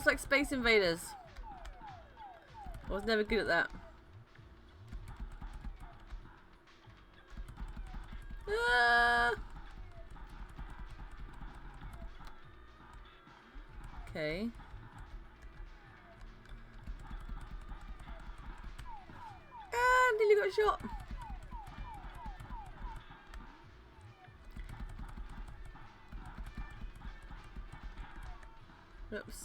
it's like Space Invaders. I was never good at that. Ah! Okay. Ah, nearly got shot. Oops.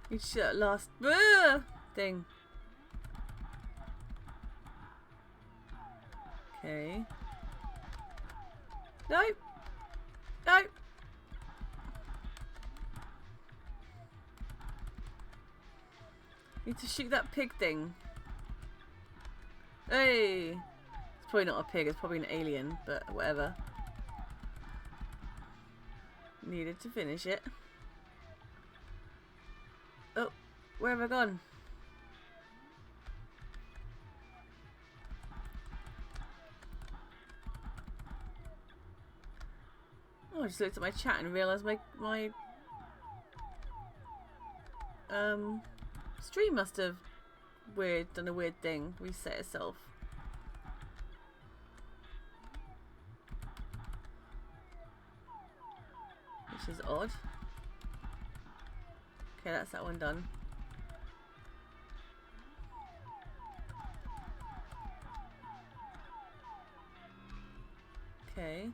You shoot that last thing. Okay. No. No. Need to shoot that pig thing. Hey. It's probably not a pig. It's probably an alien, but whatever. Needed to finish it. Oh, where have I gone? Oh, I just looked at my chat and realised my stream must have done a weird thing, reset itself. Which is odd. Okay, that's that one done. Okay.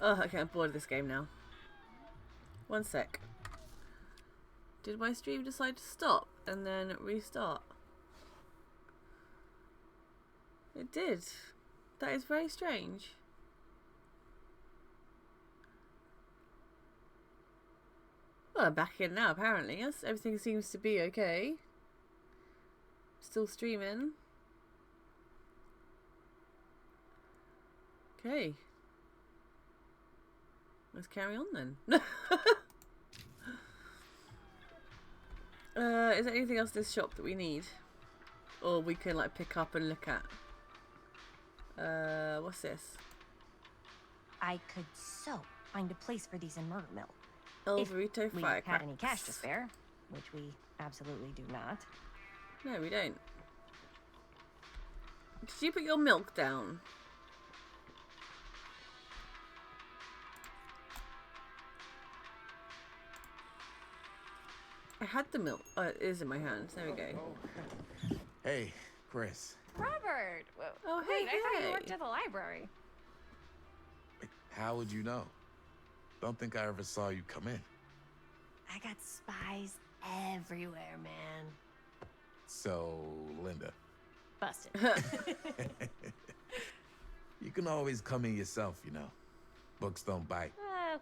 Oh, okay, I'm bored of this game now. One sec. Did my stream decide to stop and then restart? It did. That is very strange. Well, I'm back in now, apparently. Yes, everything seems to be okay. Still streaming. Okay. Let's carry on then. Is there anything else in this shop that we need? Or we can like pick up and look at? What's this? I could so find a place for these in Murder Mill. El If Burrito we Firecrackers. had any cash to spare, which we absolutely do not. No, we don't. Did you put your milk down? I had the milk. Oh, it is in my hands. There we go. Hey, Chris. Robert! Oh, Wait, hey, I thought hey. you worked at the library. Wait, how would you know? Don't think I ever saw you come in. I got spies everywhere, man. So, Linda. Busted. You can always come in yourself, you know. Books don't bite.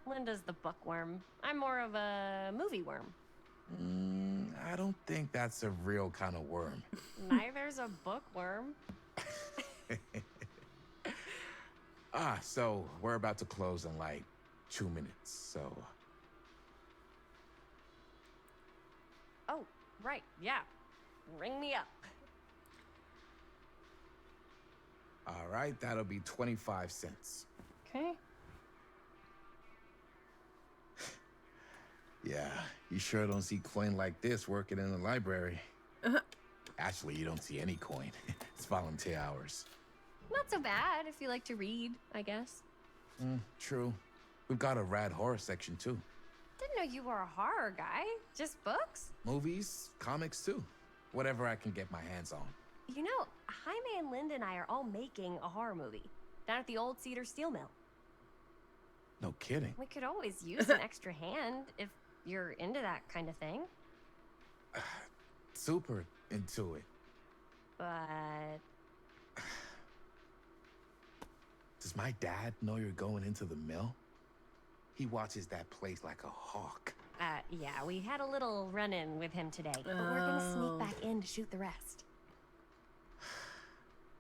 Linda's the bookworm. I'm more of a movie worm. I don't think that's a real kind of worm. Neither's a bookworm. So we're about to close in like 2 minutes, so... Oh, right, yeah. Ring me up. All right, that'll be 25 cents. Okay. Yeah, you sure don't see coin like this working in the library. Actually, you don't see any coin. It's volunteer hours. Not so bad if you like to read, I guess. True. We've got a rad horror section, too. Didn't know you were a horror guy. Just books? Movies, comics, too. Whatever I can get my hands on. You know, Jaime and Linda and I are all making a horror movie down at the old Cedar Steel Mill. No kidding. We could always use an extra hand if you're into that kind of thing. Super into it. But Does my dad know you're going into the mill? He watches that place like a hawk. yeah, we had a little run-in with him today, but we're gonna sneak back in to shoot the rest.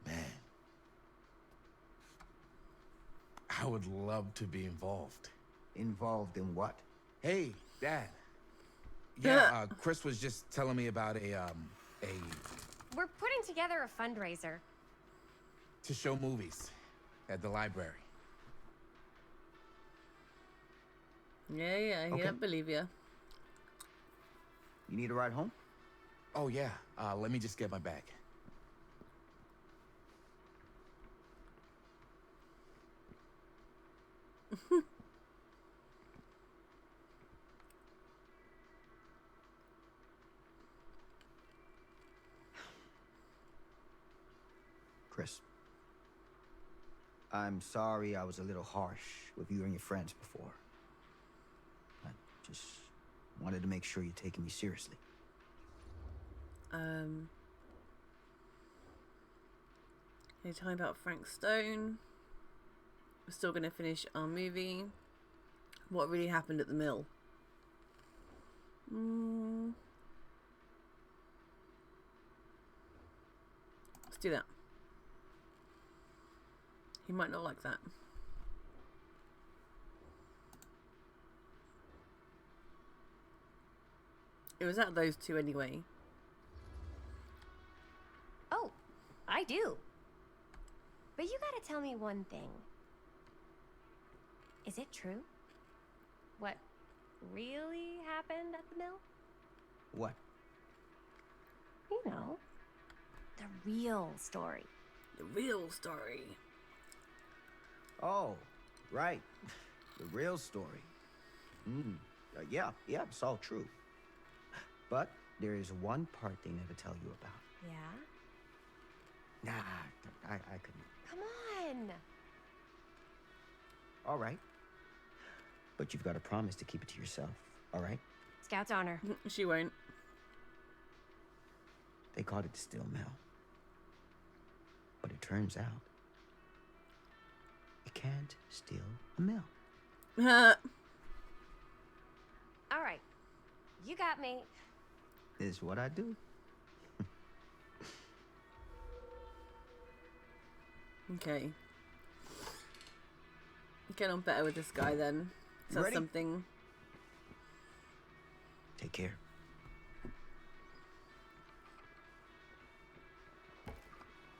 Man. I would love to be involved. Involved in what? Hey, Dad. Yeah, Chris was just telling me about a We're putting together a fundraiser. to show movies at the library. Yeah, he Okay. don't believe you. You need a ride home? Oh, yeah. Let me just get my bag. Chris, I'm sorry I was a little harsh with you and your friends before. I just wanted to make sure you're taking me seriously. You're talking about Frank Stone. We're still going to finish our movie. What really happened at the mill? Let's do that. He might not like that. It was at those two anyway. Oh, I do. But you gotta tell me one thing. Is it true? What really happened at the mill? What? You know, the real story. The real story. Oh, right. The real story. Yeah, it's all true. But there is one part they never tell you about. Yeah? Nah, I couldn't. Come on! All right. But you've got to promise to keep it to yourself, all right? Scout's honor. She won't. They called it the steel mill. But it turns out, you can't steal a mill. All right. You got me. This is what I do. Okay. Get on better with this guy then. You That's ready? something. Take care.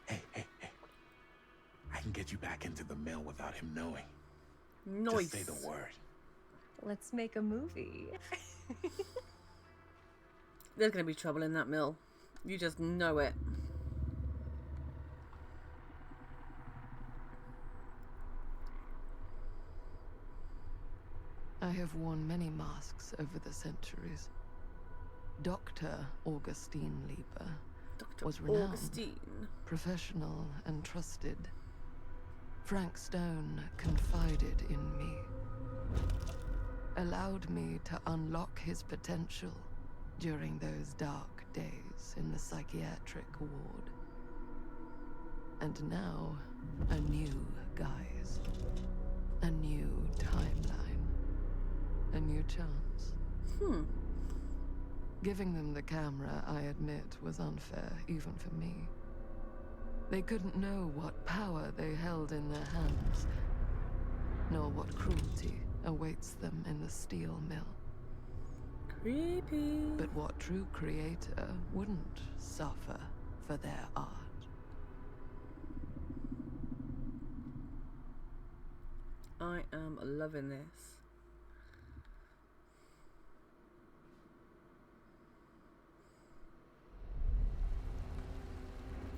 Hey. I can get you back into the mill without him knowing. Nice. Just say the word. Let's make a movie. There's gonna be trouble in that mill. You just know it. I have worn many masks over the centuries. Dr. Augustine Lieber Dr. was renowned, Augustine. professional, and trusted. Frank Stone confided in me, allowed me to unlock his potential during those dark days in the psychiatric ward. And now, a new guise, a new timeline, a new chance. Giving them the camera, I admit, was unfair, even for me. They couldn't know what power they held in their hands, nor what cruelty awaits them in the steel mill. Creepy. But what true creator wouldn't suffer for their art? I am loving this.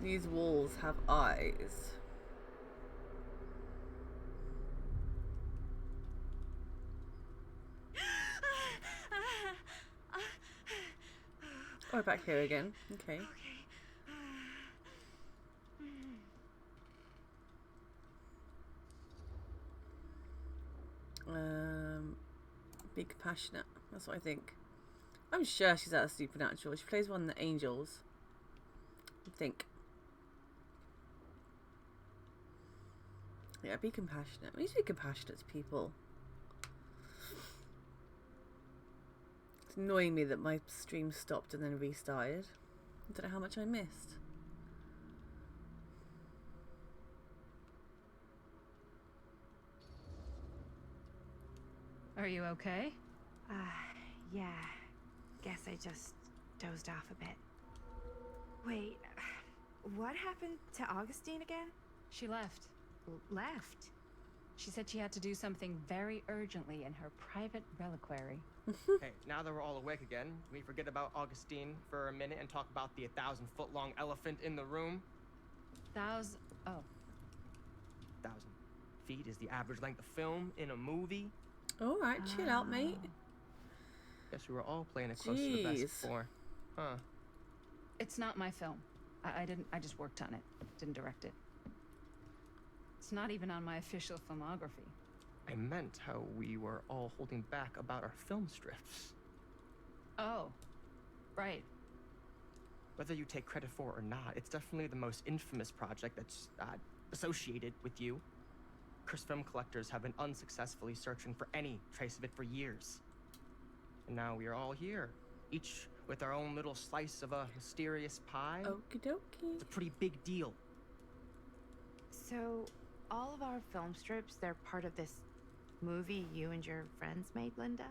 These walls have eyes. Oh, back here again. Okay. Be compassionate. That's what I think. I'm sure she's out of Supernatural. She plays one of the angels. I think. Yeah, be compassionate. We need to be compassionate to people. It's annoying me that my stream stopped and then restarted. I don't know how much I missed. Are you okay? Yeah. Guess I just dozed off a bit. Wait, what happened to Augustine again? She left. Left? She said she had to do something very urgently in her private reliquary. Hey, now that we're all awake again, can we forget about Augustine for a minute and talk about the 1,000-foot-long elephant in the room? Oh. 1,000 feet is the average length of film in a movie. All right, chill out, mate. Guess we were all playing it close to the vest before. Huh. It's not my film. I just worked on it. Didn't direct it. It's not even on my official filmography. I meant how we were all holding back about our film strips. Oh, right. Whether you take credit for it or not, it's definitely the most infamous project that's associated with you. Cursed film collectors have been unsuccessfully searching for any trace of it for years. And now we are all here, each with our own little slice of a mysterious pie. Okie dokie. It's a pretty big deal. So, all of our film strips, they're part of this movie you and your friends made, Linda?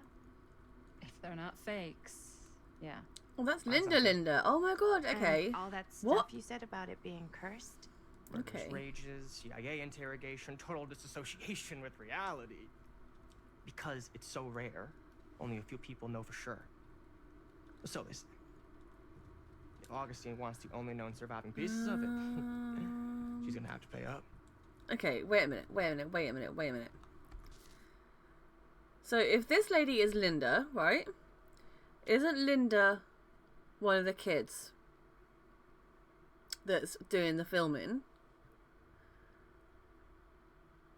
If they're not fakes, yeah. Oh, that's Linda. Oh my god, okay. And all that stuff What? you said about it being cursed? Murderous Okay. rages, CIA interrogation, total disassociation with reality. Because it's so rare, only a few people know for sure. So they say. If Augustine wants the only known surviving pieces of it, she's gonna have to pay up. Okay, wait a minute. So if this lady is Linda, right? Isn't Linda one of the kids that's doing the filming?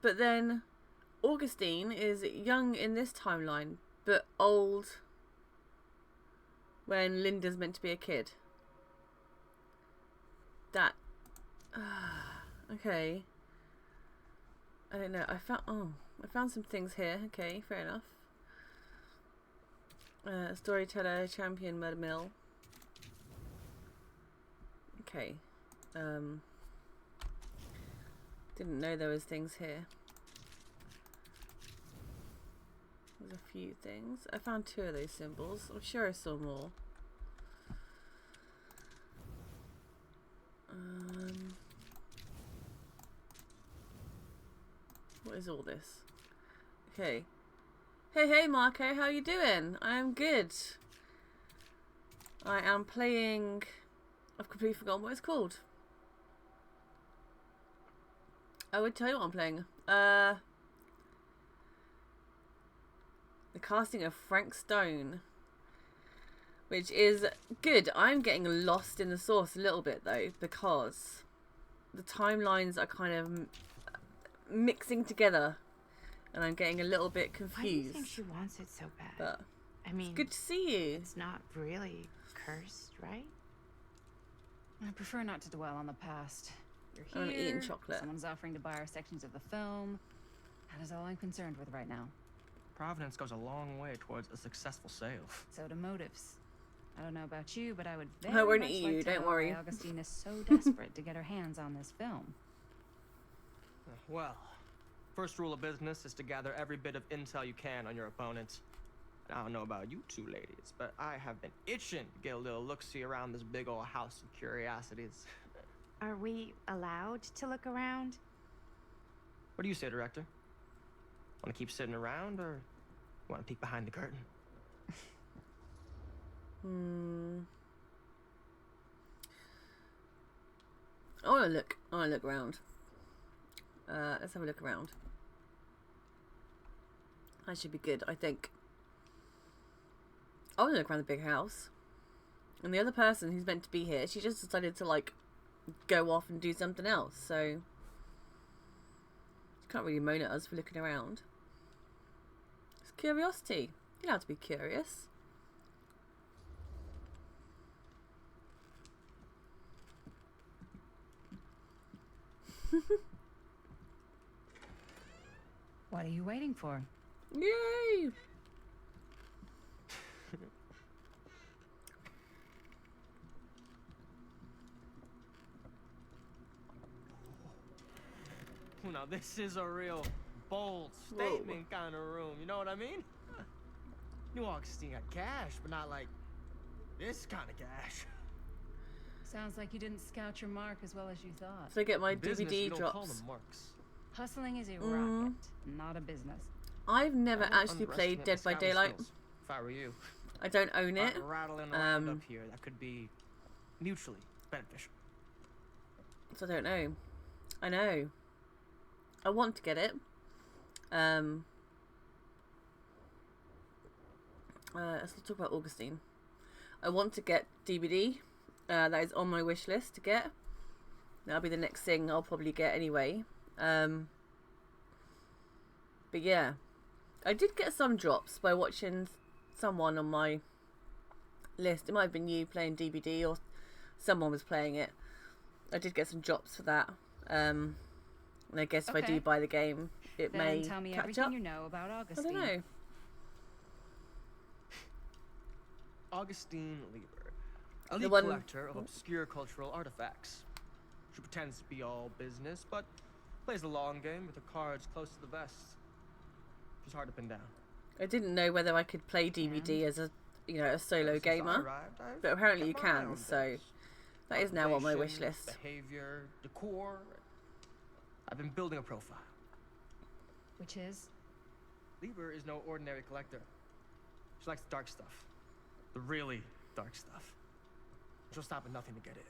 But then Augustine is young in this timeline, but old when Linda's meant to be a kid. That... okay. I don't know. I found some things here. Okay, fair enough. Storyteller, champion, murder mill. Okay. Didn't know there was things here. There's a few things. I found 2 of those symbols. I'm sure I saw more. What is all this? Okay. Hey Marco, how you doing? I am good. I am playing... I've completely forgotten what it's called. I would tell you what I'm playing. The Casting of Frank Sto, which is good. I'm getting lost in the source a little bit though, because the timelines are kind of mixing together and I'm getting a little bit confused. Why do you think she wants it so bad? But I mean, it's good to see you. It's not really cursed, right? I prefer not to dwell on the past. You're I'm here, eating chocolate. Someone's offering to buy our sections of the film. That is all I'm concerned with right now. Providence goes a long way towards a successful sale. So do motives. I don't know about you, but I would very I won't much eat like you, to don't know worry. why Augustine is so desperate to get her hands on this film. Well, first rule of business is to gather every bit of intel you can on your opponent. And I don't know about you 2 ladies, but I have been itching to get a little look-see around this big old house of curiosities. Are we allowed to look around? What do you say, director? Want to keep sitting around, or want to peek behind the curtain? I want to look around. Let's have a look around. That should be good, I think. I want to look around the big house. And the other person who's meant to be here, she just decided to, like, go off and do something else, so... You can't really moan at us for looking around. It's curiosity. You're allowed to be curious. What are you waiting for? Yay! Now this is a real bold statement kind of room, you know what I mean? New Augustine got cash, but not like this kind of cash. Sounds like you didn't scout your mark as well as you thought. So I get my In business, DVD we don't call drops. them marks. Hustling is a racket, not a business. I've never I won't actually played underestimate Dead my by scouting Daylight. skills, if I were you. I don't own it. Rattling around up here, that could be mutually beneficial. So I don't know. I know. I want to get it. Let's talk about Augustine. I want to get DVD. That is on my wish list to get. That'll be the next thing I'll probably get anyway. But yeah, I did get some drops by watching someone on my list. It might have been you playing DVD or someone was playing it. I did get some drops for that. And I guess if I do buy the game, it Then may tell me catch everything up. you know about Augustine. I don't know. Augustine Lieber, a The lead one- collector of obscure cultural artifacts. She pretends to be all business, but plays the long game with her cards close to the vest. She's hard to pin down. I didn't know whether I could play DVD as a a solo Since I gamer, arrived, I've but apparently you kept my eye can. on So things. that is now on my wish Observation, list. Behavior, decor. I've been building a profile. Which is? Lieber is no ordinary collector. She likes the dark stuff. The really dark stuff. She'll stop at nothing to get it.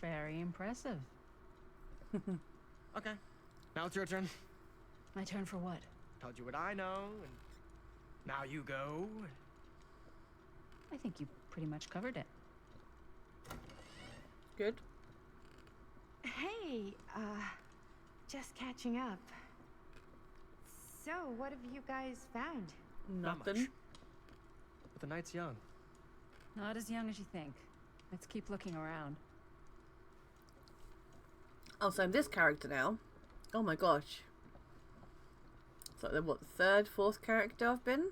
Very impressive. Okay. Now it's your turn. My turn for what? Told you what I know, and now you go. I think you pretty much covered it. Good. Hey, just catching up. So, what have you guys found? Not much. Nothing. But the night's young. Not as young as you think. Let's keep looking around. Oh, so I'm this character now. Oh my gosh. It's like the what, third, fourth character I've been?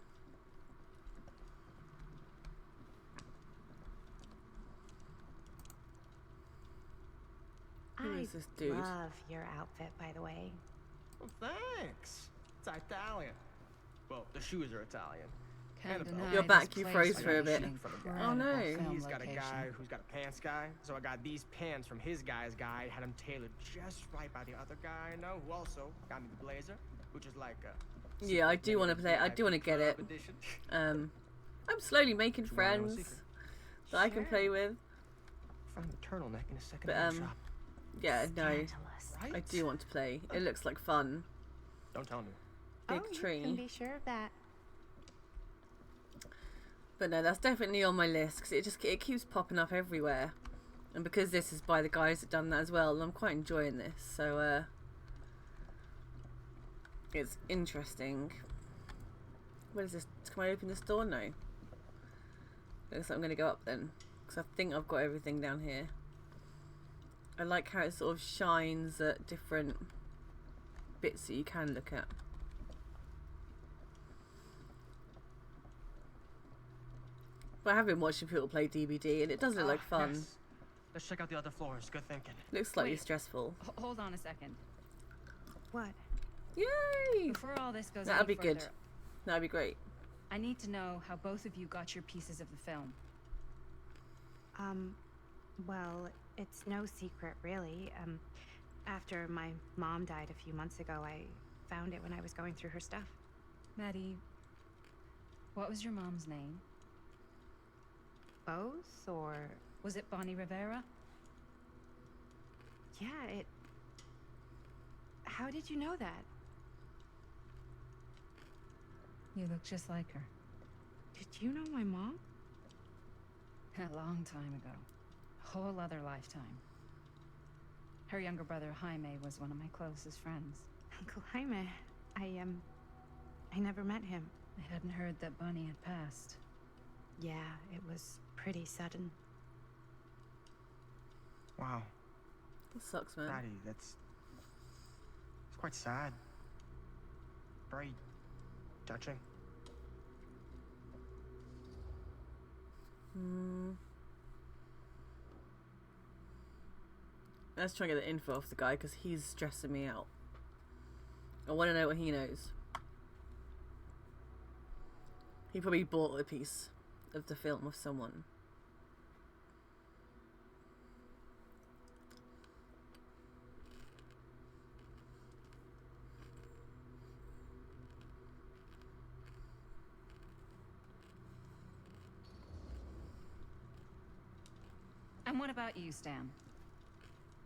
Who I is this dude? love your outfit, by the way. Well, thanks. It's Italian. Well, the shoes are Italian. Can't Annabelle. deny You're this back, you place froze is for a bit. an Oh, no. incredible film He's got a location. guy who's got a pants guy, so I got these pants from his guy's guy, had them tailored just right by the other guy I know, who also got me the blazer, which is like a... Yeah, I do want to play. I do want to get it. club edition. I'm slowly making You wanna know a friends secret? that I can Sure. play with. Found the turtleneck in a But second-hand shop. yeah, no, Scandalous. Right? I do want to play. It looks like fun. Don't tell me. Big Oh, tree. you can be sure of that. But no, that's definitely on my list because it keeps popping up everywhere, and because this is by the guys that done that as well, I'm quite enjoying this. So it's interesting. What is this? Can I open this door? No. Looks like I'm going to go up then because I think I've got everything down here. I like how it sort of shines at different bits that you can look at. But I have been watching people play DVD and it does look like fun. Yes. Let's check out the other floors. Good thinking. Looks slightly Wait. stressful. Hold on a second. What? Yay! Before all this goes That'll any be good. further, That'd be great. I need to know how both of you got your pieces of the film. Well, it's no secret, really. After my mom died a few months ago, I found it when I was going through her stuff. Maddie, what was your mom's name? Both, or... Was it Bonnie Rivera? Yeah, it... How did you know that? You look just like her. Did you know my mom? A long time ago. A whole other lifetime. Her younger brother, Jaime, was one of my closest friends. Uncle Jaime. I never met him. I hadn't heard that Bonnie had passed. Yeah, it was pretty sudden. Wow. That sucks, man. Maddie, it's quite sad. Very touching. Let's try and get the info off the guy because he's stressing me out. I want to know what he knows. He probably bought a piece of the film of someone. And what about you, Stan?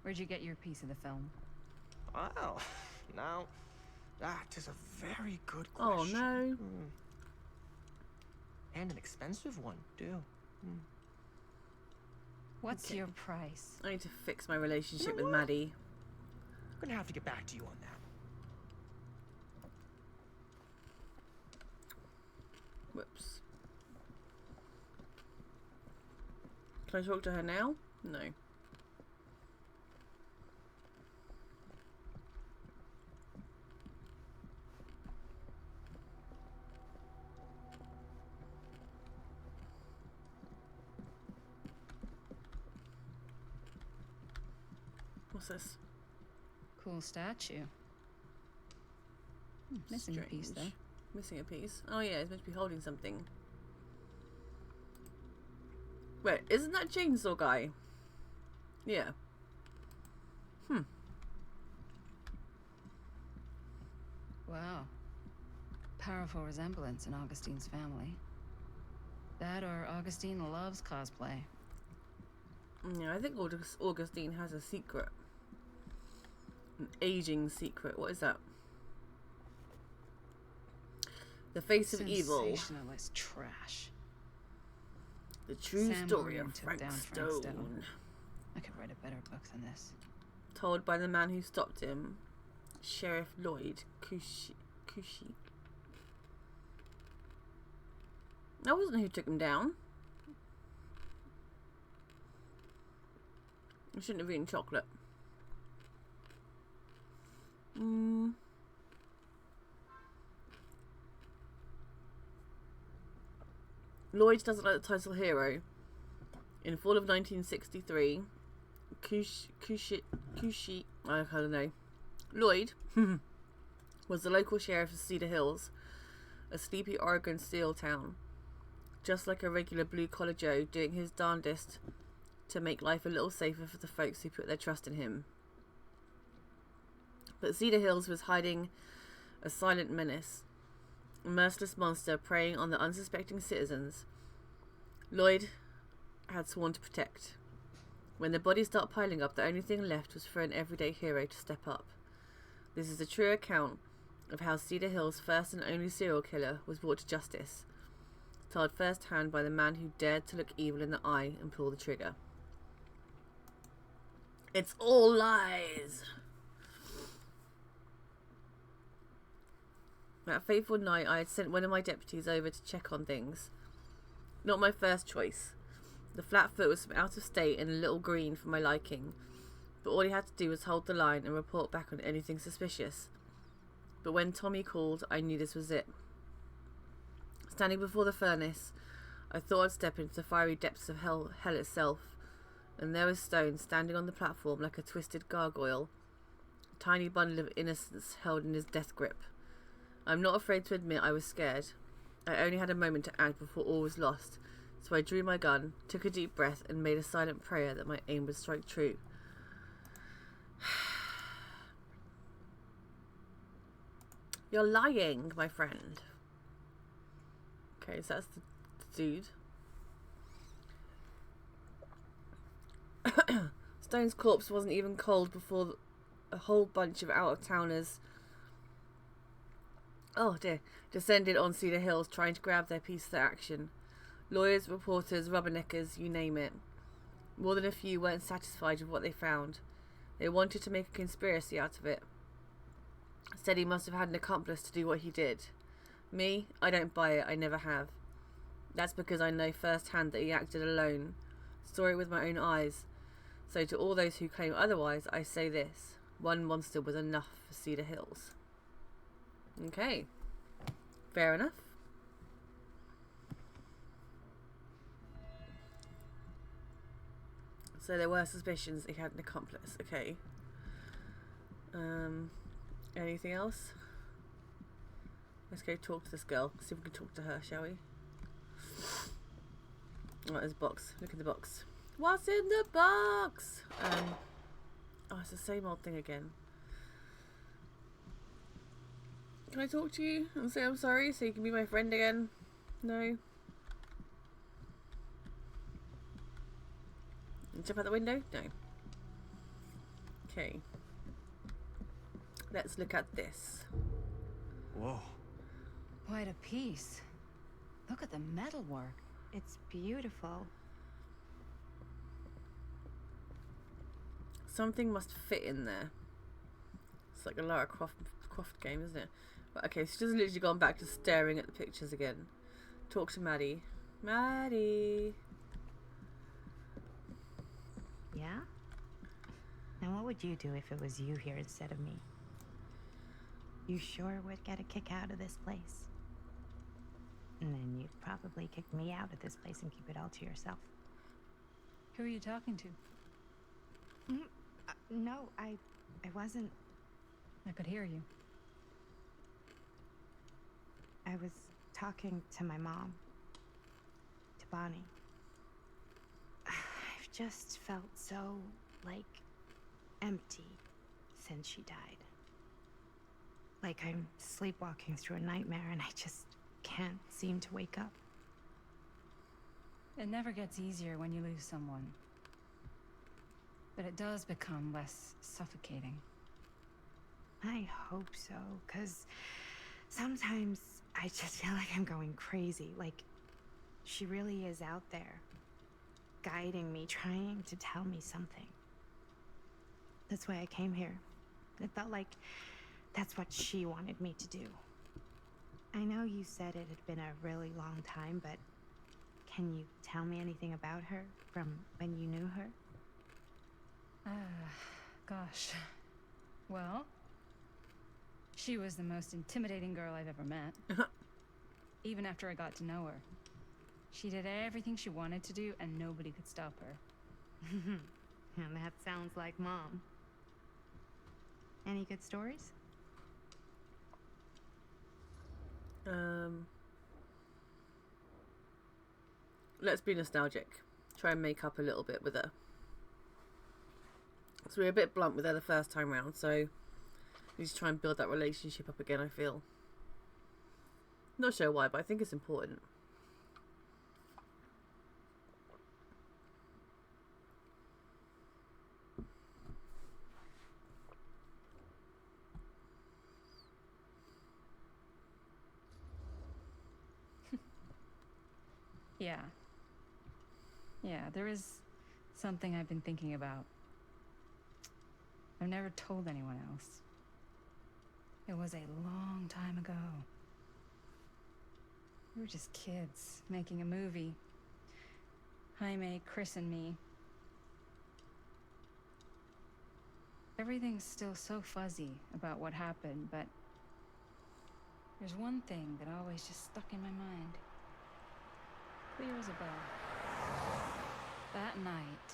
Where'd you get your piece of the film? Well, now, that is a very good Oh question. no. And an expensive one, too. What's Okay. your price? I need to fix my relationship You know with what? Maddie. I'm gonna have to get back to you on that. Whoops. Can I talk to her now? No. What's this? Cool statue. Missing a piece, though. Strange. Missing a piece. Oh yeah, it's meant to be holding something. Wait, isn't that Chainsaw Guy? Yeah. Wow. Powerful resemblance in Augustine's family. That or Augustine loves cosplay. Yeah, I think Augustine has a secret. An aging secret. What is that? The Face of Evil. Sensationalist trash. The true Sam story Greer of took Frank down Frank Sto. Stone. I could write a better book than this. Told by the man who stopped him, Sheriff Lloyd Cushi. That wasn't who took him down. I shouldn't have eaten chocolate. Lloyd doesn't like the title hero. In fall of 1963, Cushi, I don't know. Lloyd was the local sheriff of Cedar Hills, a sleepy Oregon steel town. Just like a regular blue-collar Joe, doing his darndest to make life a little safer for the folks who put their trust in him. But Cedar Hills was hiding a silent menace, a merciless monster preying on the unsuspecting citizens Lloyd had sworn to protect. When the bodies started piling up, the only thing left was for an everyday hero to step up. This is a true account of how Cedar Hills' first and only serial killer was brought to justice, told firsthand by the man who dared to look evil in the eye and pull the trigger. It's all lies! That fateful night, I had sent one of my deputies over to check on things. Not my first choice. The Flatfoot was from out of state and a little green for my liking, but all he had to do was hold the line and report back on anything suspicious. But when Tommy called, I knew this was it. Standing before the furnace, I thought I'd step into the fiery depths of hell itself, and there was Stone standing on the platform like a twisted gargoyle, a tiny bundle of innocence held in his death grip. I'm not afraid to admit I was scared. I only had a moment to act before all was lost, so I drew my gun, took a deep breath, and made a silent prayer that my aim would strike true. You're lying, my friend. Okay, so that's the dude. Stone's corpse wasn't even cold before a whole bunch of out-of-towners, oh dear, descended on Cedar Hills trying to grab their piece of the action. Lawyers, reporters, rubberneckers, you name it. More than a few weren't satisfied with what they found. They wanted to make a conspiracy out of it. Said he must have had an accomplice to do what he did. Me, I don't buy it, I never have. That's because I know firsthand that he acted alone. Saw it with my own eyes. So to all those who claim otherwise, I say this. One monster was enough for Cedar Hills. Okay. Fair enough. So there were suspicions that he had an accomplice. Okay. Anything else? Let's go talk to this girl. See if we can talk to her, shall we? Oh, there's a box. Look at the box. What's in the box? Oh, it's the same old thing again. Can I talk to you and say I'm sorry so you can be my friend again? No? Jump out the window? No. Okay. Let's look at this. Whoa. Quite a piece. Look at the metalwork. It's beautiful. Something must fit in there. It's like a Lara Croft game, isn't it? But okay, so she's literally gone back to staring at the pictures again. Talk to Maddie. Maddie. Yeah? Now what would you do if it was you here instead of me? You sure would get a kick out of this place. And then you'd probably kick me out of this place and keep it all to yourself. Who are you talking to? No, I wasn't. I could hear you. I was talking to my mom. To Bonnie. I've just felt so, like, empty since she died. Like I'm sleepwalking through a nightmare and I just can't seem to wake up. It never gets easier when you lose someone. But it does become less suffocating. I hope so, because sometimes I just feel like I'm going crazy. Like, she really is out there, guiding me, trying to tell me something. That's why I came here. It felt like that's what she wanted me to do. I know you said it had been a really long time, but can you tell me anything about her from when you knew her? Gosh. Well, she was the most intimidating girl I've ever met. Even after I got to know her. She did everything she wanted to do, and nobody could stop her. And that sounds like Mom. Any good stories? Let's be nostalgic. Try and make up a little bit with her. So we were a bit blunt with her the first time round, so we just try and build that relationship up again, I feel. Not sure why, but I think it's important. Yeah, there is something I've been thinking about. I've never told anyone else. It was a long time ago. We were just kids making a movie. Jaime, Chris, and me. Everything's still so fuzzy about what happened, but there's one thing that always just stuck in my mind. Clear as a bell. That night,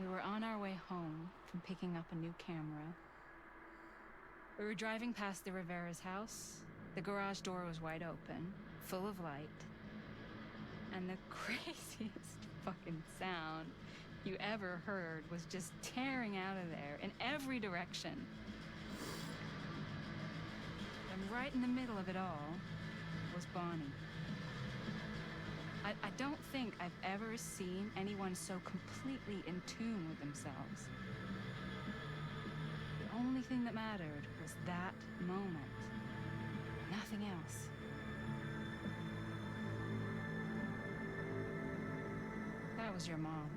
we were on our way home from picking up a new camera. We were driving past the Rivera's house. The garage door was wide open, full of light. And the craziest fucking sound you ever heard was just tearing out of there in every direction. And right in the middle of it all was Bonnie. I don't think I've ever seen anyone so completely in tune with themselves. The only thing that mattered was that moment. Nothing else. That was your mom.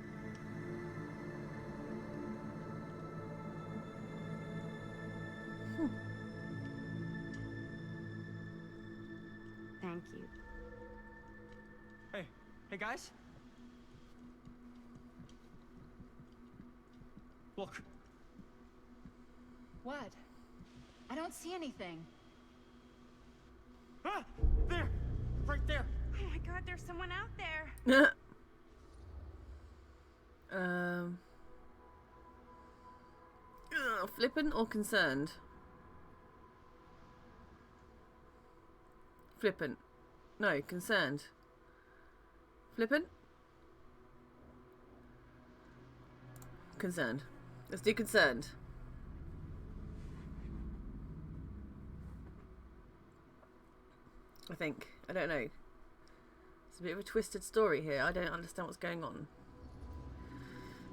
Thank you. Hey guys? Look. What? I don't see anything. Ah! There! Right there! Oh my god, there's someone out there! Flippant or concerned? Flippant. No, concerned. Flippant? Concerned. Let's do concerned. I think. I don't know. It's a bit of a twisted story here. I don't understand what's going on.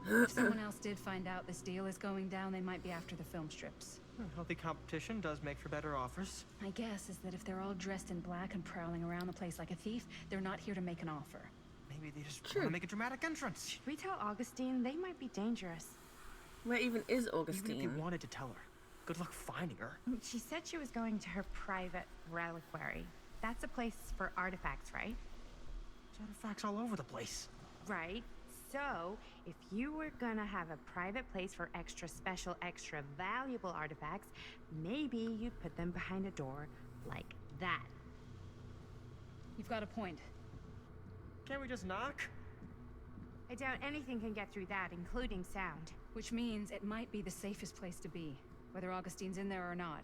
If someone else did find out this deal is going down, they might be after the film strips. Healthy competition does make for better offers. My guess is that if they're all dressed in black and prowling around the place like a thief, they're not here to make an offer. Maybe they just want to make a dramatic entrance. Should we tell Augustine? They might be dangerous. Where even is Even Augustine? if you wanted to tell her, good luck finding her. She said she was going to her private reliquary. That's a place for artifacts, right? There's artifacts all over the place. Right. So, if you were gonna have a private place for extra special, extra valuable artifacts, maybe you'd put them behind a door like that. You've got a point. Can't we just knock? I doubt anything can get through that, including sound. Which means it might be the safest place to be, whether Augustine's in there or not.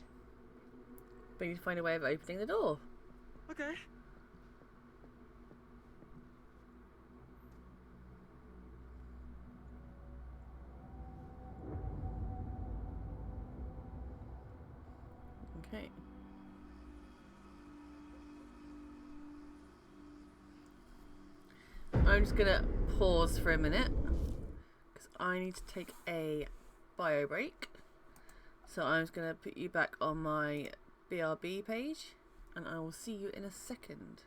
But you need to find a way of opening the door. Okay. Okay. I'm just gonna pause for a minute because I need to take a bio break. So I'm just gonna put you back on my BRB page and I will see you in a second.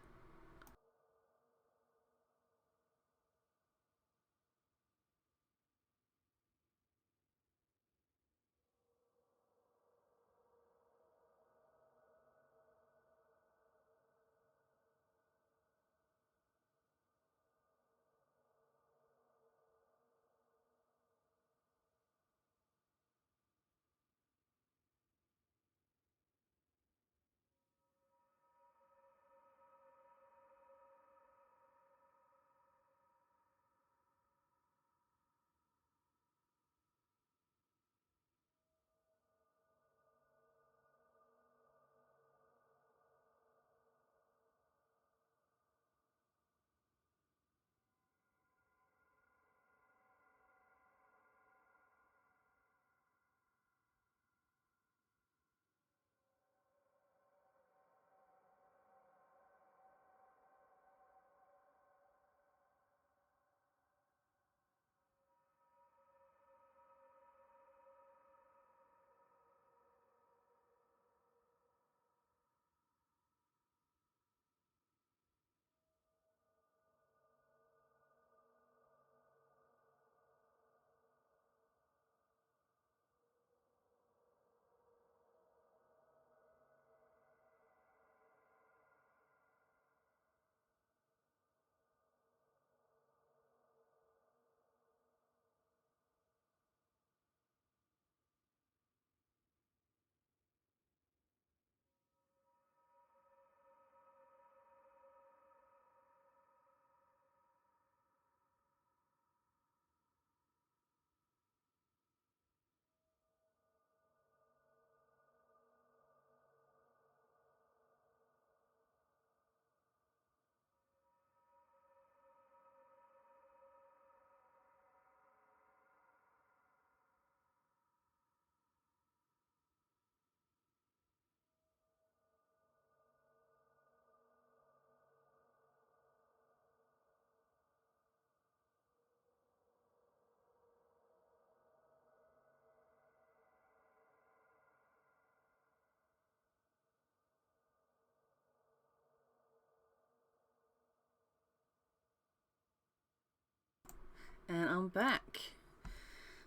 And I'm back.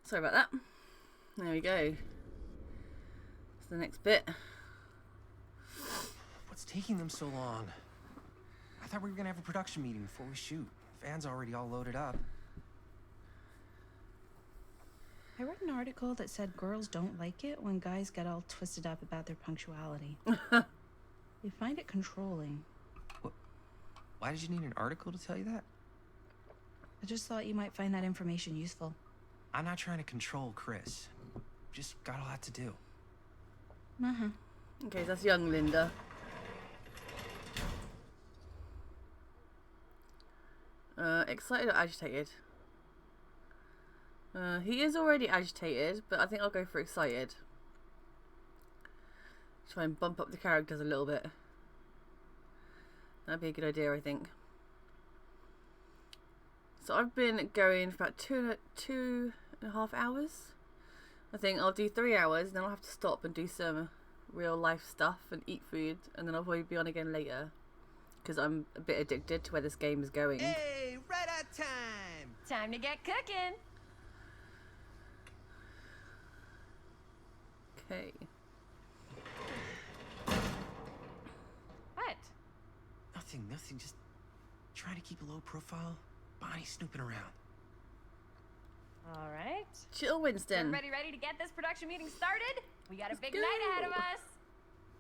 Sorry about that. There we go. That's the next bit. What's taking them so long? I thought we were gonna have a production meeting before we shoot. Van's already all loaded up. I read an article that said girls don't like it when guys get all twisted up about their punctuality. They find it controlling. What? Why did you need an article to tell you that? I just thought you might find that information useful. I'm not trying to control Chris. Just got a lot to do. Uh-huh. Okay, that's young Linda. Excited or agitated? He is already agitated, but I think I'll go for excited. Try and bump up the characters a little bit. That'd be a good idea, I think. So I've been going for about two and a half hours. I think I'll do 3 hours, then I'll have to stop and do some real life stuff and eat food, and then I'll probably be on again later. Because I'm a bit addicted to where this game is going. Hey, right on time! Time to get cooking. Okay. What? Nothing. Just trying to keep a low profile. Bonnie snooping around. All right. Chill, Winston. Everybody ready to get this production meeting started? We got a big night ahead of us.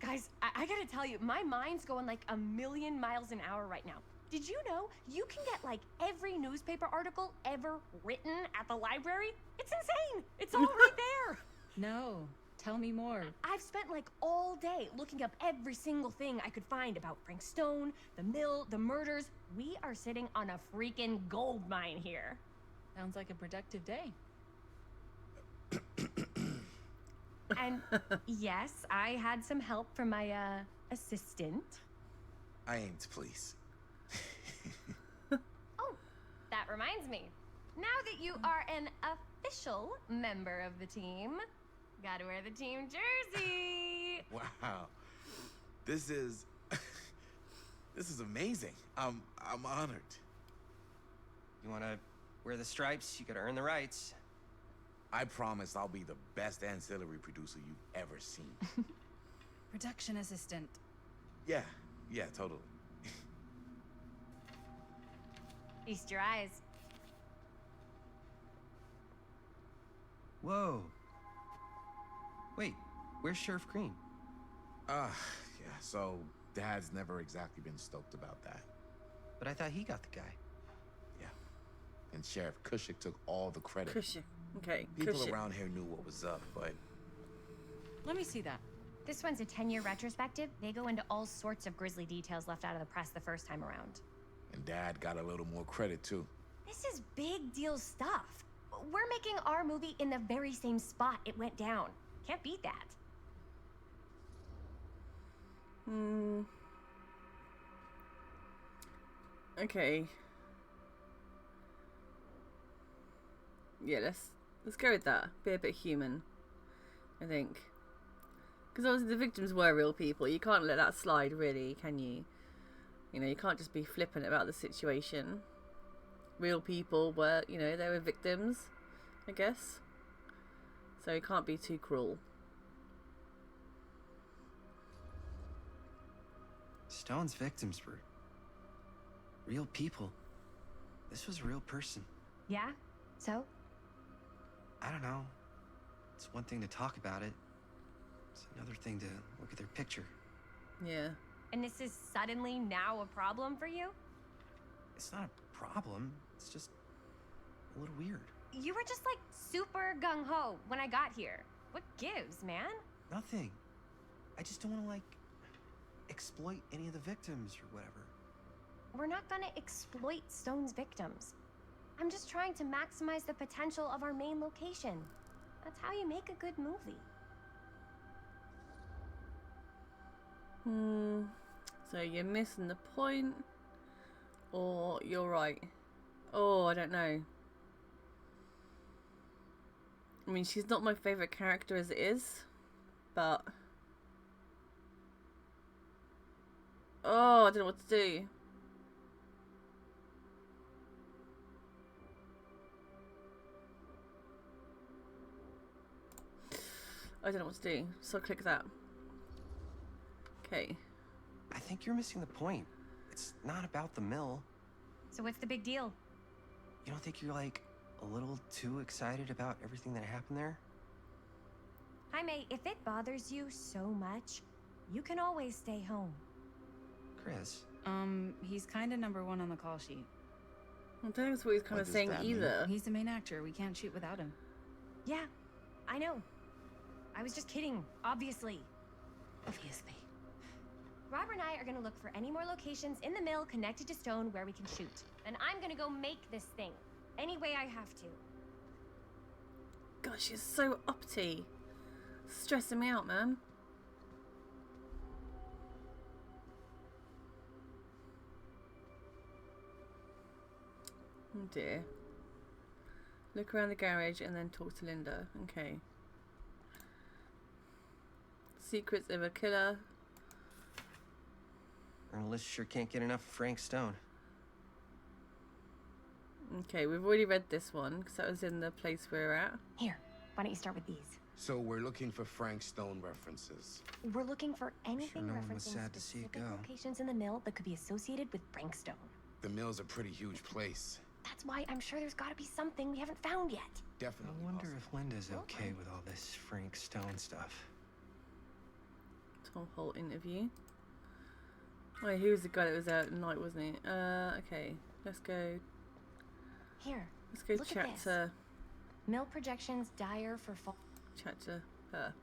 Guys, I gotta tell you, my mind's going like a million miles an hour right now. Did you know you can get like every newspaper article ever written at the library? It's insane. It's all right there. No, tell me more. I've spent like all day looking up every single thing I could find about Frank Stone, the mill, the murders. We are sitting on a freaking gold mine here. Sounds like a productive day. And yes, I had some help from my assistant. I aim to please. Oh, that reminds me. Now that you are an official member of the team, gotta wear the team jersey. Wow. This is amazing. I'm honored. You wanna wear the stripes? You gotta earn the rights. I promise I'll be the best ancillary producer you've ever seen. Production assistant. Yeah, totally. Feast your eyes. Whoa. Wait, where's Sheriff Green? Yeah, so Dad's never exactly been stoked about that. But I thought he got the guy. Yeah. And Sheriff Cushik took all the credit. Cushik. Okay, People Cushik. around here knew what was up, but Let me see that. This one's a 10-year retrospective. They go into all sorts of grisly details left out of the press the first time around. and Dad got a little more credit too. This is big deal stuff. We're making our movie in the very same spot it went down. Can't beat that. Okay. Yeah, let's go with that. Be a bit human, I think. Because obviously the victims were real people. You can't let that slide, really, can you? You know, you can't just be flippant about the situation. Real people were, you know, they were victims, I guess. So you can't be too cruel. Stone's victims were real people. This was a real person. Yeah? So? I don't know. It's one thing to talk about it. It's another thing to look at their picture. Yeah. And this is suddenly now a problem for you? It's not a problem. It's just a little weird. You were just like super gung-ho when I got here. What gives, man? Nothing. I just don't want to, like, exploit any of the victims or whatever. We're not gonna exploit Stone's victims. I'm just trying to maximize the potential of our main location. That's how you make a good movie. So you're missing the point, or you're right. Oh, I don't know. I mean, she's not my favourite character as it is, but... Oh, I don't know what to do. I don't know what to do, so click that. Okay. I think you're missing the point. It's not about the mill. So what's the big deal? You don't think you're, like, a little too excited about everything that happened there? Jaime, if it bothers you so much, you can always stay home. Chris. He's kind of number one on the call sheet. I don't know what he's kind of saying either. He's the main actor. We can't shoot without him. Yeah, I know. I was just kidding, obviously. Obviously. Robert and I are gonna look for any more locations in the mill connected to Stone where we can shoot. And I'm gonna go make this thing, any way I have to. God, she's so uppity. Stressing me out, man. Oh dear. Look around the garage and then talk to Linda. Okay. Secrets of a killer. Journalists sure can't get enough of Frank Stone. Okay, we've already read this one because that was in the place we're at. Here, why don't you start with these? So we're looking for Frank Stone references. We're looking for anything no one was referencing sad to see it specific go. locations in the mill that could be associated with Frank Stone. The mill's a pretty huge place. That's why I'm sure there's got to be something we haven't found yet. Definitely. I wonder possible. if Linda's okay with all this Frank Stone stuff. Tom Holt interview. Oh, he was the guy that was out at night, wasn't he? Okay. Let's go. Here, Let's go look at chat this. to Mill projections dire for fall. chat to her.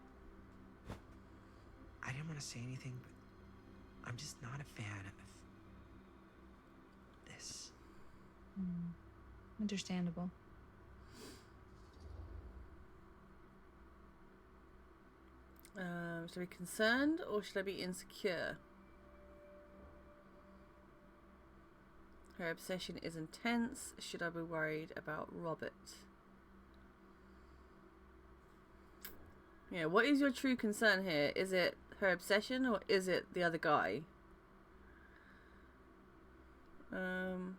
I didn't want to say anything, but I'm just not a fan of this. Understandable. Should I be concerned or should I be insecure? Her obsession is intense. Should I be worried about Robert? Yeah, what is your true concern here? Is it her obsession or is it the other guy? We'll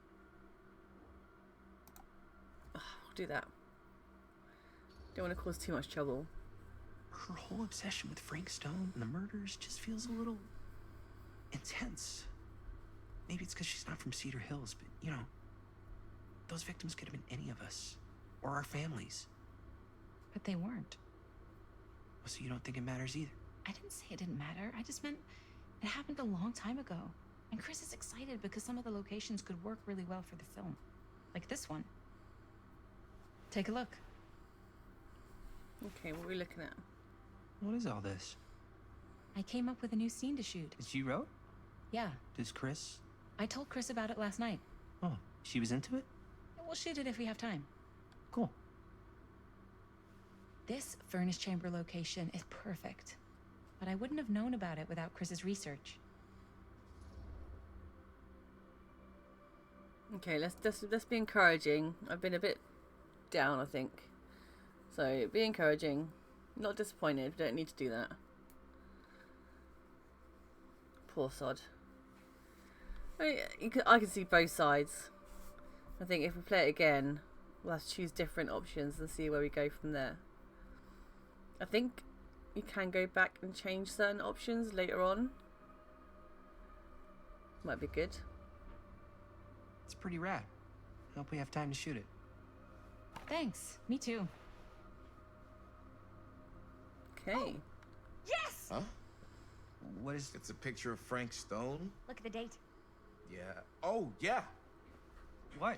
do that. Don't want to cause too much trouble. Her whole obsession with Frank Stone and the murders just feels a little intense. Maybe it's because she's not from Cedar Hills, but, you know, those victims could have been any of us. Or our families. But they weren't. So you don't think it matters either? I didn't say it didn't matter. I just meant it happened a long time ago. And Chris is excited because some of the locations could work really well for the film. Like this one. Take a look. Okay, what are we looking at? What is all this? I came up with a new scene to shoot. That you wrote? Yeah, Does Chris? I told Chris about it last night. Oh, she was into it? We'll shoot it if we have time. Cool. This furnace chamber location is perfect. But I wouldn't have known about it without Chris's research. Okay, let's be encouraging. I've been a bit down, I think. So be encouraging. Not disappointed. We don't need to do that. Poor sod. I can see both sides. I think if we play it again, we'll have to choose different options and see where we go from there. I think you can go back and change certain options later on. Might be good. It's pretty rad. Hope we have time to shoot it. Thanks. Me too. Okay. Yes! Huh? What is... It's a picture of Frank Stone? Look at the date. Yeah. Oh, yeah. What?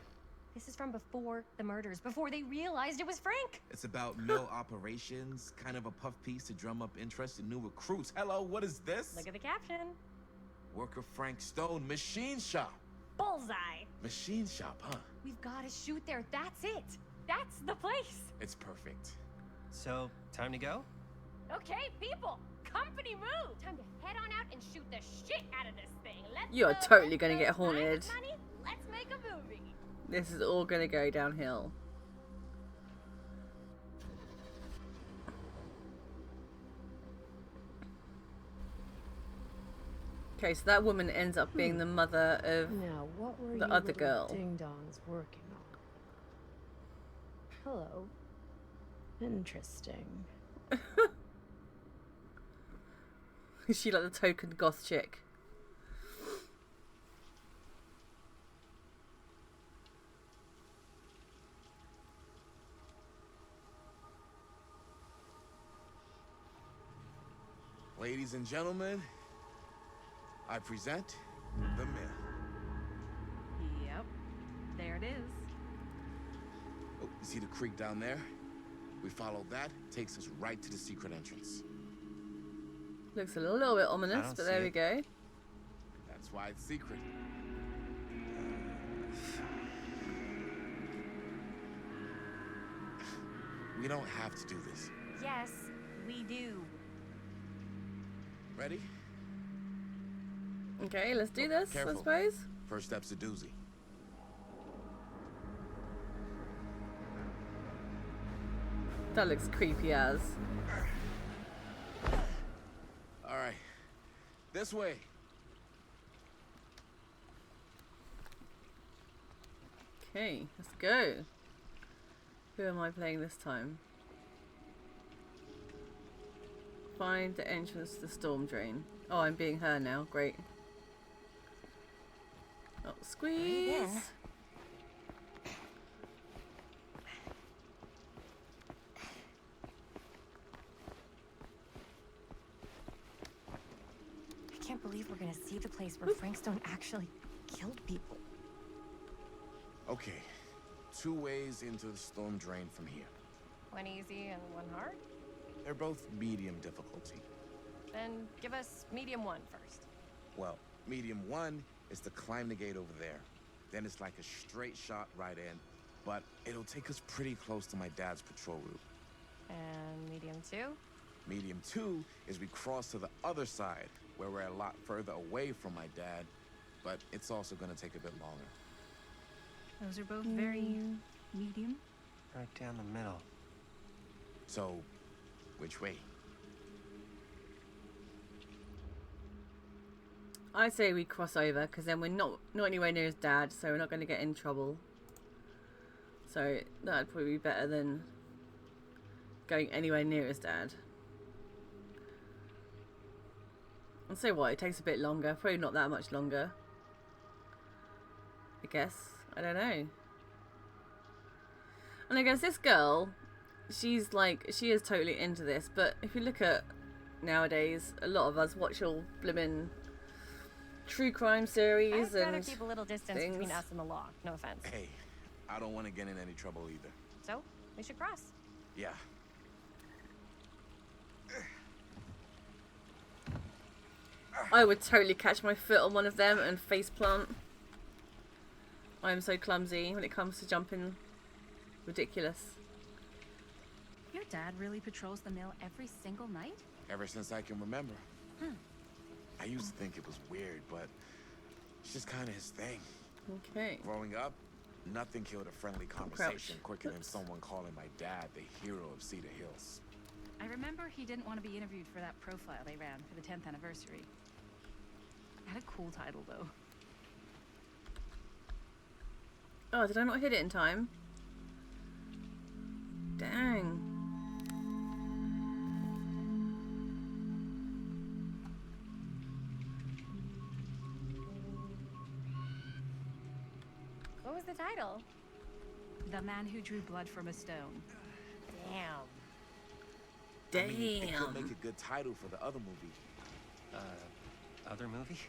This is from before the murders, before they realized it was Frank. It's about mill operations, kind of a puff piece to drum up interest in new recruits. Hello, what is this? Look at the caption. Work of Frank Stone, machine shop. Bullseye. Machine shop, huh? We've got to shoot there. That's it. That's the place. It's perfect. So, time to go? Okay, people. Company move. Time to head on out and shoot the shit out of this thing. Let's You are go. totally gonna Let's get go. haunted. Money. Let's make a movie. This is all going to go downhill. Okay, so that woman ends up being the mother of Now, what were the you other little girl. ding-dongs working on? Hello. Interesting. Is she like the token goth chick? Ladies and gentlemen, I present the mill. Yep. There it is. Oh, you see the creek down there? We follow that, takes us right to the secret entrance. Looks a little bit ominous, don't but there see we it. go. That's why it's secret. We don't have to do this. Yes, we do. Ready? Okay, let's do this, I Careful. suppose. First step's a doozy. That looks creepy as. All right, this way. Okay, let's go. Who am I playing this time? Find the entrance to the storm drain. Oh, I'm being her now. Great. Oh, squeeze. I can't believe we're gonna see the place where Frank Sto actually killed people. Okay, 2 ways into the storm drain from here. One easy and one hard? They're both medium difficulty. Then give us medium 1 first. Well, medium 1 is to climb the gate over there. Then it's like a straight shot right in, but it'll take us pretty close to my dad's patrol route. And medium 2? Medium 2 is we cross to the other side, where we're a lot further away from my dad, but it's also gonna take a bit longer. Those are both very medium. Right down the middle. So, which way? I say we cross over, because then we're not anywhere near his dad, so we're not going to get in trouble. So that'd probably be better than going anywhere near his dad. I'll say what, it takes a bit longer, probably not that much longer. I guess. I don't know. And I guess this girl, she is totally into this, but if you look at nowadays, a lot of us watch all blimmin' true crime series I'd rather and keep a little distance things. between us and the law. No offense. Hey, I don't want to get in any trouble either. So, we should cross. Yeah. I would totally catch my foot on one of them and faceplant. I am so clumsy when it comes to jumping. Ridiculous. Your dad really patrols the mill every single night? Ever since I can remember. I used to think it was weird, but it's just kind of his thing. Okay. Growing up, nothing killed a friendly conversation quicker than someone calling my dad the hero of Cedar Hills. I remember he didn't want to be interviewed for that profile they ran for the 10th anniversary. Had a cool title, though. Oh, did I not hit it in time? Dang. What was the title? The Man Who Drew Blood from a Stone. Damn. I mean, it could make a good title for the other movie. Other movie?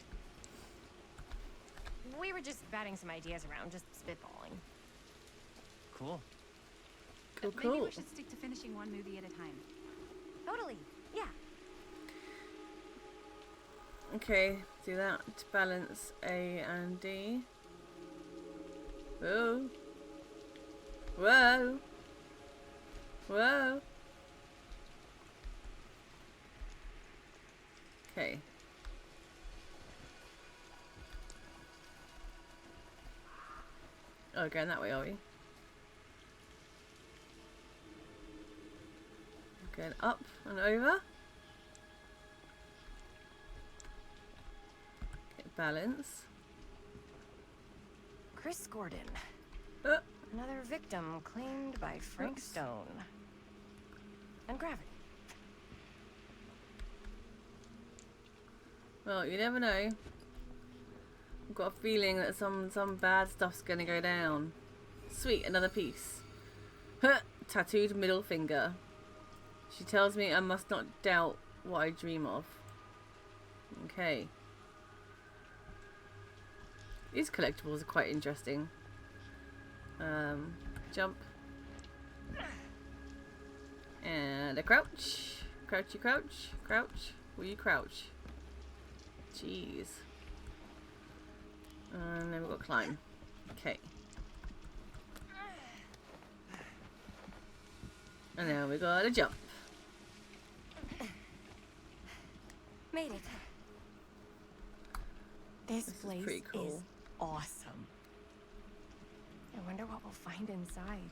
We were just batting some ideas around, just spitballing. Cool. Cool, Maybe cool. we should stick to finishing one movie at a time. Totally. Yeah. Okay, do that to balance A and D. Whoa. Whoa. Whoa. Okay. Oh, going that way, are we? Going up and over. Get balance. Chris Gordon. Uh, Another victim claimed by Frank Oops. Stone. And gravity. well, you never know. I've got a feeling that some bad stuff's gonna go down. Sweet, another piece. Huh, tattooed middle finger. She tells me I must not doubt what I dream of. Okay. These collectibles are quite interesting. Jump. And a crouch. Crouchy crouch. Crouch. Will you crouch? Jeez. And then we've got climb. Okay. And now we got a jump. Made it. This is place pretty cool. is awesome. I wonder what we'll find inside.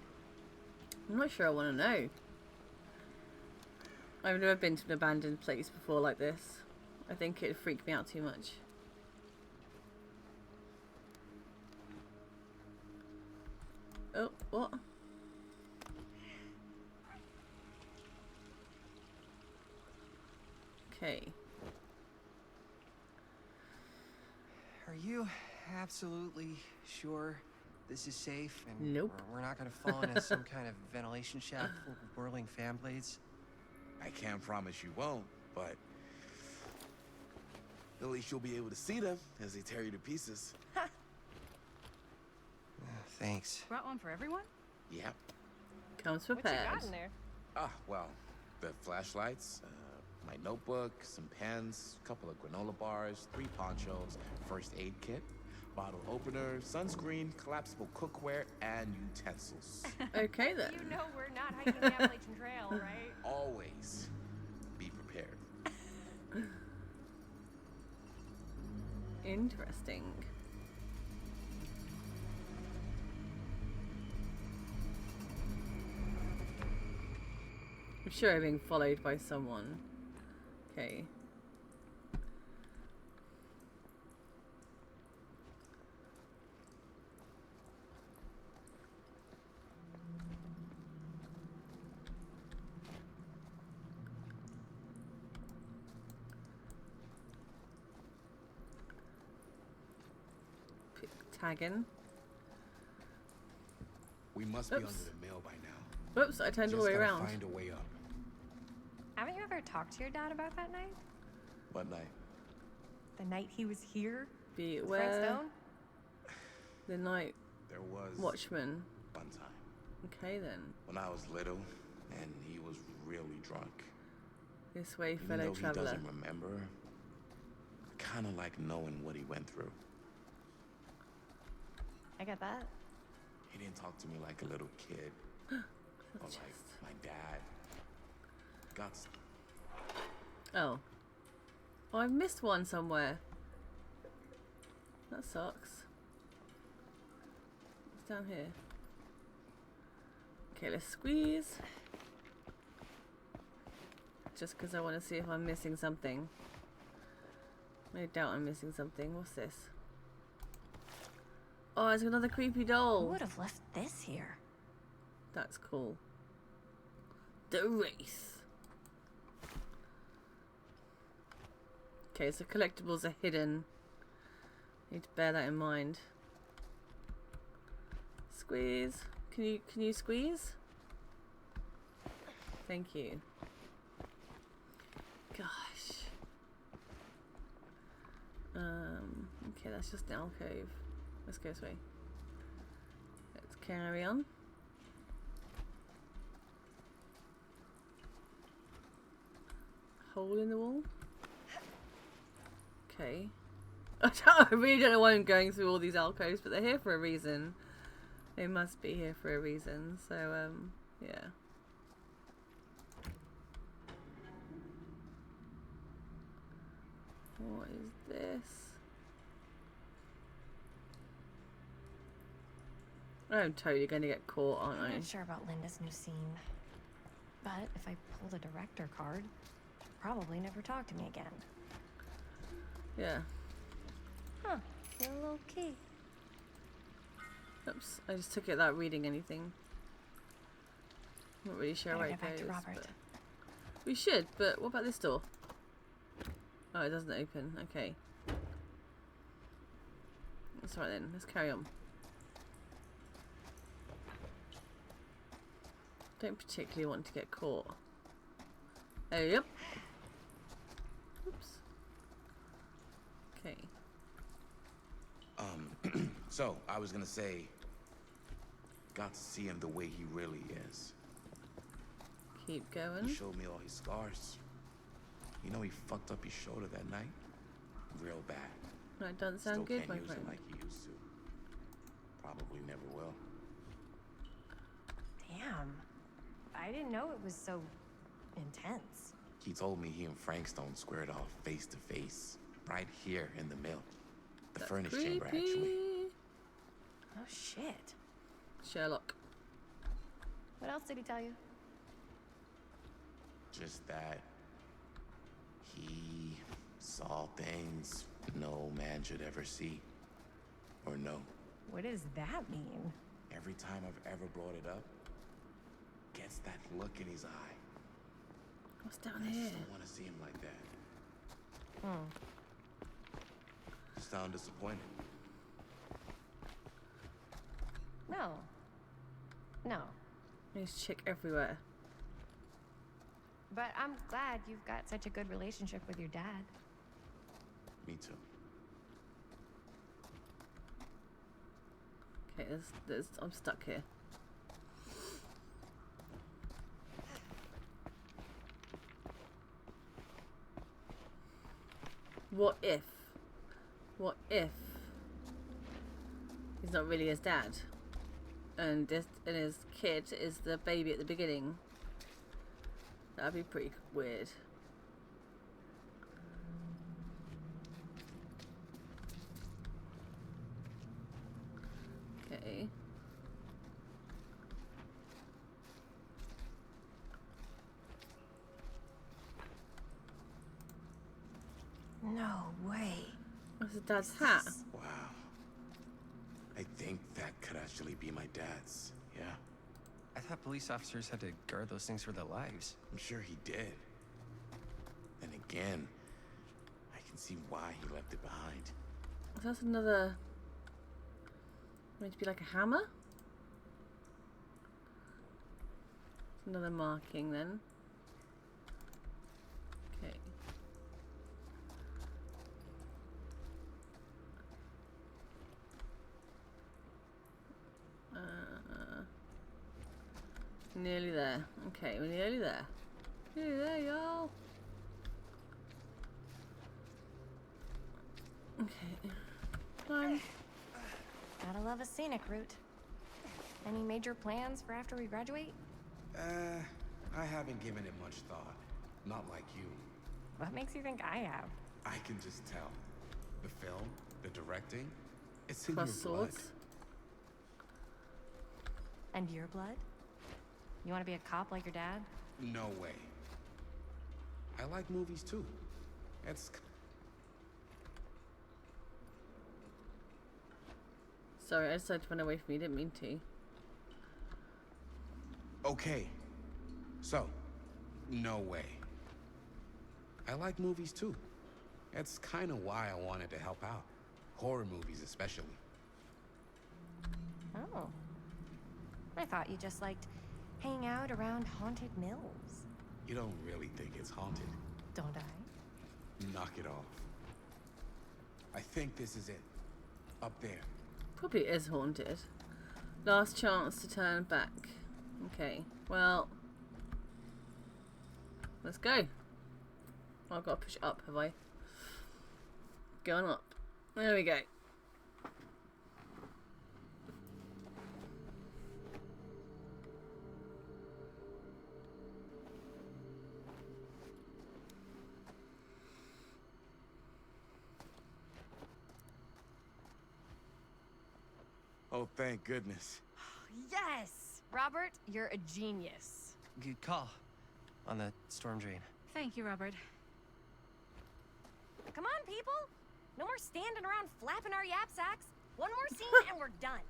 I'm not sure I want to know. I've never been to an abandoned place before like this. I think it'd freak me out too much. Oh, what? Okay. Are you absolutely sure this is safe? And Nope. we're not gonna fall into some kind of ventilation shaft full of whirling fan blades? I can't promise you won't, but at least you'll be able to see them as they tear you to pieces. Thanks. Brought one for everyone? Yep. Comes What you prepared. got in there? Well, the flashlights, my notebook, some pens, a couple of granola bars, 3 ponchos, first aid kit, bottle opener, sunscreen, collapsible cookware, and utensils. Okay then. You know we're not hiking the Appalachian Trail, right? Always be prepared. Interesting. I'm sure I'm being followed by someone. Okay. Tagging. We must be Oops. under the mail by now. Whoops, I turned all the way Just gotta around. find a way up. Haven't you ever talked to your dad about that night? What night? The night he was here? Frank Beware Stone? the night There was watchman. one time Okay then. when I was little and he was really drunk. This way, Even fellow though he traveler. doesn't remember, I kind of like knowing what he went through. I get that. He didn't talk to me like a little kid or like my dad. Guts. Oh. Oh, I've missed one somewhere. That sucks. It's down here. Okay, let's squeeze. Just because I want to see if I'm missing something. I doubt I'm missing something. What's this? Oh, it's another creepy Who doll. would have left this here? That's cool. The race. Okay, so collectibles are hidden. Need to bear that in mind. Squeeze. Can you squeeze? Thank you. Gosh. Okay, that's just an alcove. Let's go this way. Let's carry on. Hole in the wall. Okay. I really don't know why I'm going through all these alcoves, but they're here for a reason. They must be here for a reason. So, yeah. What is this? I'm totally going to get caught, aren't I? I'm not sure about Linda's new scene. But if I pull the director card, she'll probably never talk to me again. Yeah. Huh. You're a little key. Oops. I just took it without reading anything. Not really sure Better where get it back goes. to Robert. But we should, but what about this door? Oh, it doesn't open. Okay. That's right then. Let's carry on. Don't particularly want to get caught. Oh, yep. Oops. Okay. So I was gonna say, got to see him the way he really is. Keep going. He showed me all his scars. You know he fucked up his shoulder that night? Real bad. That doesn't sound Still good, can't my use friend. it like he used to. Probably never will. Damn. I didn't know it was so intense. He told me he and Frank Stone squared off face to face, right here in the mill. The That's furnace creepy. chamber, actually. Oh shit. Sherlock. What else did he tell you? Just that he saw things no man should ever see or know. What does that mean? Every time I've ever brought it up, gets that look in his eye. What's down I here? just don't want to see him like that. You sound disappointed. No. No. There's chick everywhere. But I'm glad you've got such a good relationship with your dad. Me too. Okay, I'm stuck here. What if he's not really his dad, and his kid is the baby at the beginning? That'd be pretty weird. Okay. No way. What's his dad's hat? Wow. I think that could actually be my dad's. Yeah. I thought police officers had to guard those things for their lives. I'm sure he did. Then again, I can see why he left it behind. That's another. Going to be like a hammer? It's another marking then. Okay. Nearly there. Okay, we're nearly there. Nearly there, y'all. Okay. Climb. Gotta love a scenic route. Any major plans for after we graduate? I haven't given it much thought. Not like you. What makes you think I have? I can just tell. The film, the directing, it's in Plus your blood. swords. And your blood? You want to be a cop like your dad? No way. I like movies too. It's... Sorry, I decided to run away from you. Didn't mean to. Okay. So, no way. I like movies too. That's kind of why I wanted to help out. Horror movies especially. Oh. I thought you just liked hanging out around haunted mills. You don't really think it's haunted. Don't I? Knock it off. I think this is it. Up there. Probably is haunted. Last chance to turn back. Okay, well. Let's go. Oh, I've got to push it up, have I? Going up. There we go. Oh, thank goodness. Yes! Robert, you're a genius. Good call on the storm drain. Thank you, Robert. Come on, people! No more standing around flapping our yap sacks. One more scene and we're done.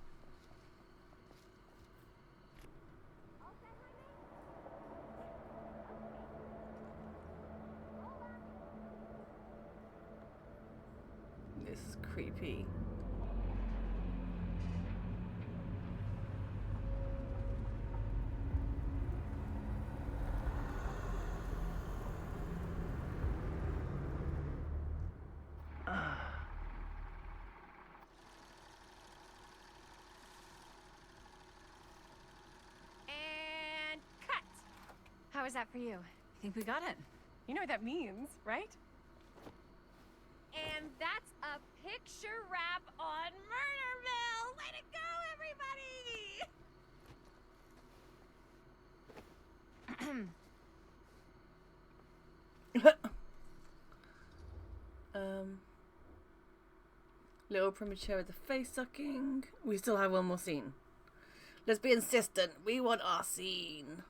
This is creepy. And cut! How was that for you? I think we got it. You know what that means, right? And that's a picture wrap on Murderville! Way to go, everybody! Little premature with the face sucking. We still have one more scene. Let's be insistent. We want our scene.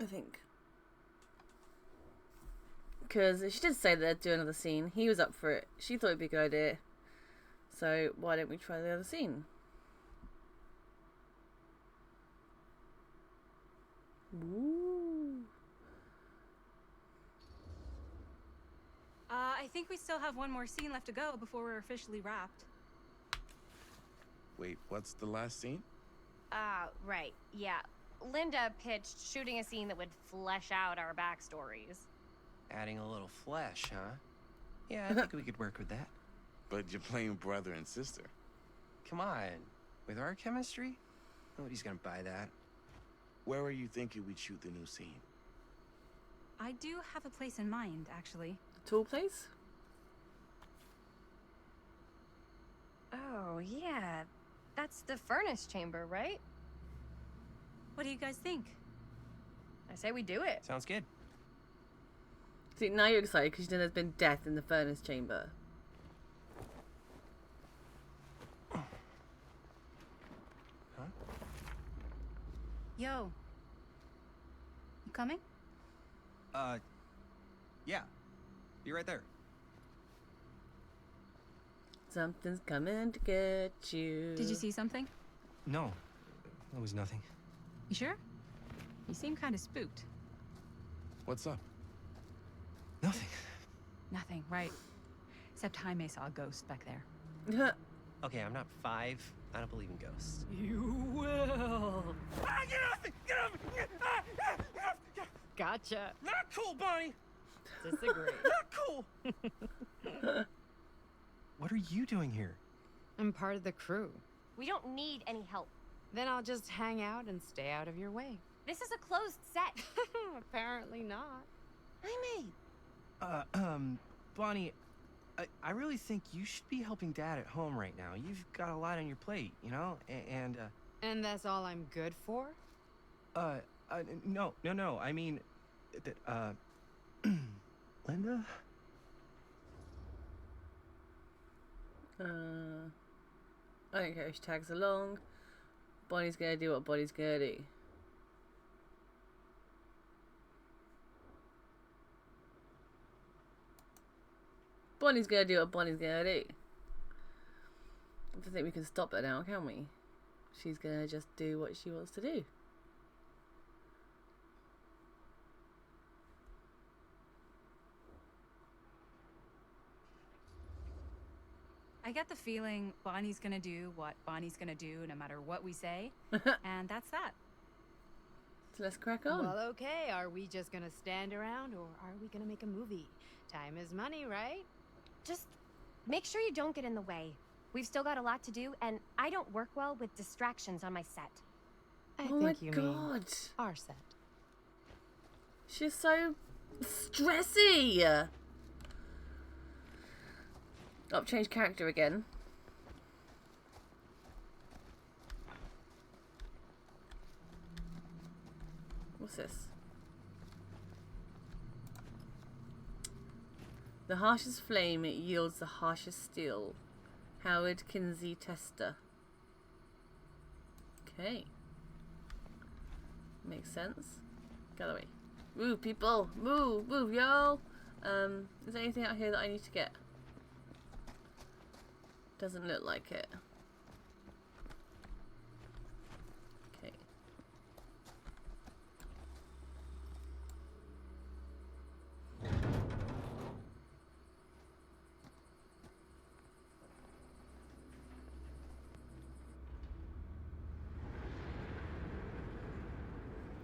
I think. Because she did say they'd do another scene. He was up for it. She thought it'd be a good idea. So why don't we try the other scene? Ooh. I think we still have one more scene left to go before we're officially wrapped. Wait, what's the last scene? Right. Yeah. Linda pitched shooting a scene that would flesh out our backstories. Adding a little flesh, huh? Yeah, I think we could work with that. But you're playing brother and sister. Come on. With our chemistry? Nobody's gonna buy that. Where are you thinking we'd shoot the new scene? I do have a place in mind, actually. Tool place? Oh, yeah. That's the furnace chamber, right? What do you guys think? I say we do it. Sounds good. See, now you're excited because you know there's been death in the furnace chamber. Huh? Yo. You coming? Yeah. Be right there. Something's coming to get you. Did you see something? No. That was nothing. You sure? You seem kind of spooked. What's up? Nothing. Nothing, right. Except Jaime saw a ghost back there. Okay, I'm not 5. I don't believe in ghosts. You will. Ah, get off me! Get off me! Gotcha. Not cool, Bonnie! Disagree. Not cool! What are you doing here? I'm part of the crew. We don't need any help. Then I'll just hang out and stay out of your way. This is a closed set. Apparently not. Jaime. Bonnie, I really think you should be helping Dad at home right now. You've got a lot on your plate, you know? And that's all I'm good for? No. I mean, that, Linda? I don't care if she tags along. Bonnie's gonna do what Bonnie's gonna do. Bonnie's gonna do what Bonnie's gonna do. I don't think we can stop her now, can we? She's gonna just do what she wants to do. I get the feeling Bonnie's gonna do what Bonnie's gonna do no matter what we say. And that's that. So let's crack on. Well, okay. Are we just gonna stand around or are we gonna make a movie? Time is money, right? Just make sure you don't get in the way. We've still got a lot to do, and I don't work well with distractions on my set. I Oh my think you mean god. our set. She's so stressy. Oh, change character again. What's this? The harshest flame yields the harshest steel. Howard Kinsey Tester. Okay. Makes sense. Get away. Move, people! Move! Move, y'all! Is there anything out here that I need to get? Doesn't look like it. Okay.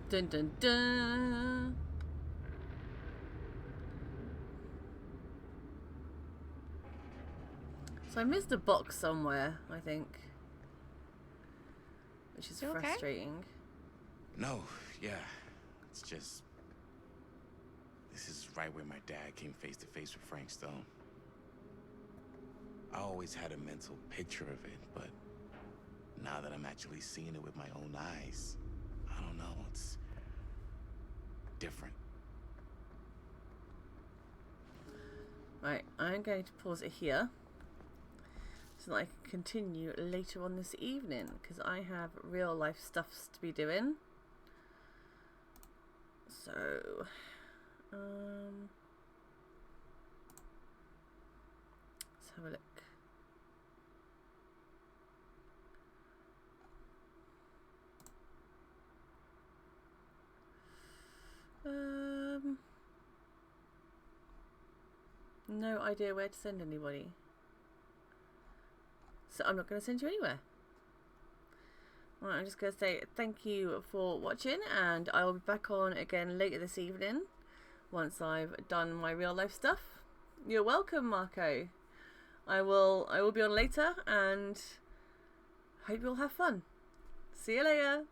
Dun dun dun! So I missed a box somewhere, I think. Which is You okay? frustrating. No, yeah. It's just... This is right where my dad came face to face with Frank Sto. I always had a mental picture of it, but now that I'm actually seeing it with my own eyes, I don't know, it's different. Right, I'm going to pause it here so that I can continue later on this evening because I have real life stuffs to be doing. So, let's have a look. No idea where to send anybody. So I'm not going to send you anywhere. Right, I'm just going to say thank you for watching, and I will be back on again later this evening once I've done my real life stuff. You're welcome, Marco. I will be on later, and hope you'll have fun. See you later.